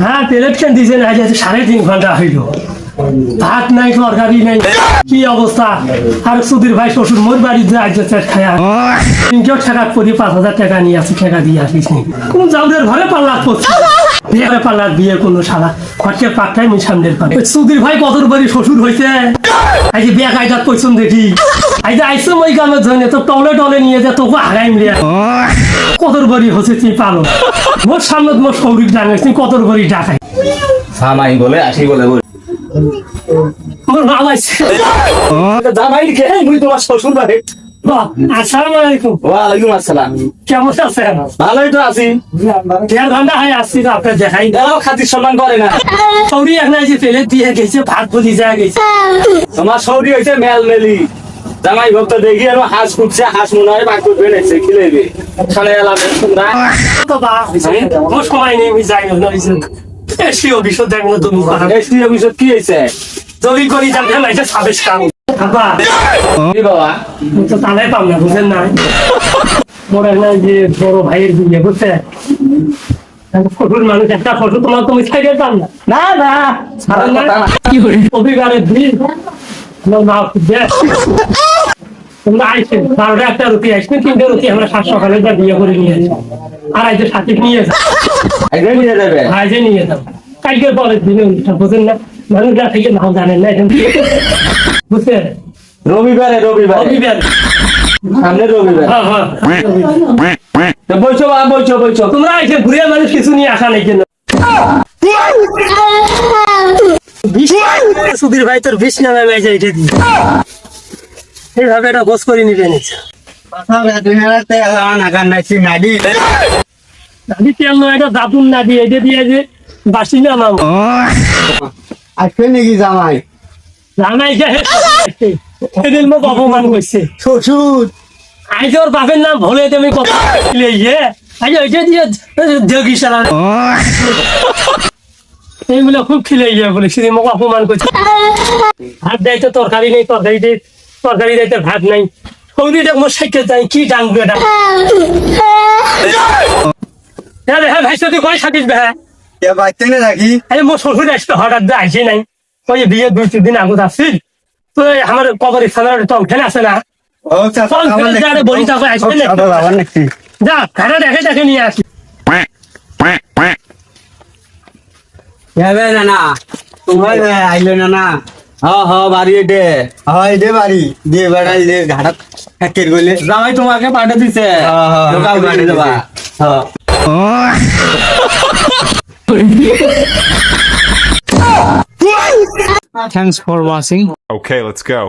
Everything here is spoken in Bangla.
হ্যাঁ প্লেট কেন দিয়েছেন আজ 3.5 ঘন্টা হইল ভাত নাই তরকারি নাই কি অবস্থা আর সুধীর ভাই শ্বশুর মোর বাড়িতে আজ খায়া তিনশো টাকা করে 5,000 টাকা নিয়ে আসি টাকা দিয়ে আসিস নি কোন যাওদের ঘরে পাল্লা করছে বিয়ে পাল্লার বিয়ে কোনো শালা খরচের পাকটাই মুই সামনের পাবে সুধীর ভাই কতর বাড়ি শ্বশুর হয়েছে আজ বিয়া কায়দার পয়সন দেখি আজ আইসো মই কামের জন্য তো টলে নিয়ে যা তোকে হারাইম রে কতর বাড়ি হচ্ছে তুই পালো মোর সামনে মোর শরীর ডাঙাইছ তুই কতর বাড়ি ডাকাই সামাই বলে আসি বলে মোর মা আইছে জামাই কে মুই তোমার শ্বশুর বাড়ি আসসালামু আলাইকুম ওয়ালাইকুম আসসালাম কেমন আছেন ভালোই তো আছি 1.5 ঘন্টা হয় আসছি তো আপনার দেখাই এরাও খাতির সম্মান করে না সৌরি এক নাই যে ফেলে দিয়ে গেছে ভাত বলি যা গেছে তোমার সৌরি হয়েছে মেলি জামাই ভক্ত দেখি আর হাঁস ফুটছে হাঁস মনে হয় বাকি বেড়েছে খিলেবে খালে এলাবে তোমরা তো বা মোর সময় নেই আমি যাই না এসিও বিষয় দেখ না তুমি এসটি অফিসত কি হয়েছে জমি করি জানতে লাইছে 26 কাম আব্বা কি বাবা তো তালাই পাম না বুঝেন না মোর এক নাই যে বড় ভাইয়ের বিয়ে বুঝছে ফটোর মানুষ একটা ফটো তোমার তুমি ছাইড়ে পাম না না না ছাড়েন না কি করে অভিজ্ঞানের দিন আমার মা তোমরা আইসেন 12টা একটা রুটি আইসেন 3টে রুটি আমরা 7 সকালে যা বিয়ে করে নিয়ে আসি আর আইসে সাথে নিয়ে যাও আগে নিয়ে যাবে আইসে নিয়ে যাও কালকের পরের দিনে অনুষ্ঠান বুঝেন না মানুষরা থেকে নাও জানেন না এখন বুঝছেন রবিবারে রবিবার সামনে রবিবার হ্যাঁ হ্যাঁ তো বইছো বা বইছো তোমরা আইসে ঘুরে মানুষ কিছু নিয়ে আসা নাই কেন সুধীর ভাই তোর বিষ নামে মেয়ে এটা দিই এইভাবে এটা গোস করে নিবে নিচ্ছে আমি তেল নয় এটা দাদুন না দিয়ে এটা দিয়ে যে বাসি না নাম আজকে নাকি জামাই জানাই যে সেদিন মোক অপমান করছে শ্বশুর আজ ওর বাপের নাম ভুলে তুমি কথা ইয়ে আজ ওইটা দিয়ে দেগি সারা এইগুলো খুব খিলে ইয়ে বলে সেদিন মোক অপমান করছে ভাত দেয় তো তরকারি নেই তরকারি দেয় তো ভাত নাই সৌদিটা মোর সাইকেল চাই কি ডাঙ্গু এটা হ্যাঁ ভাই তুই কয় থাকিস ভাই বাড়িতে না নাকি আরে মোর শ্বশুর আসতে হঠাৎ আসে নাই ওই বিয়ে 2-3 দিন আগত আসছিল তো আমার কবর স্থানের টংখেন আছে না ও চাচা আমার বলি তাকে আসবে না আমার নাকি যা খানা দেখে নিয়ে আসি যাবে না না তোমার আইলো না না বাড়ি এটে হয় দে বাড়ি দিয়ে বেড়াই যে ঘাটাত ফ্যাক্টরি গলে জামাই তোমাকে পাঠা দিছে লোকাল বাড়ি দেবা Thanks for watching. Okay, let's go.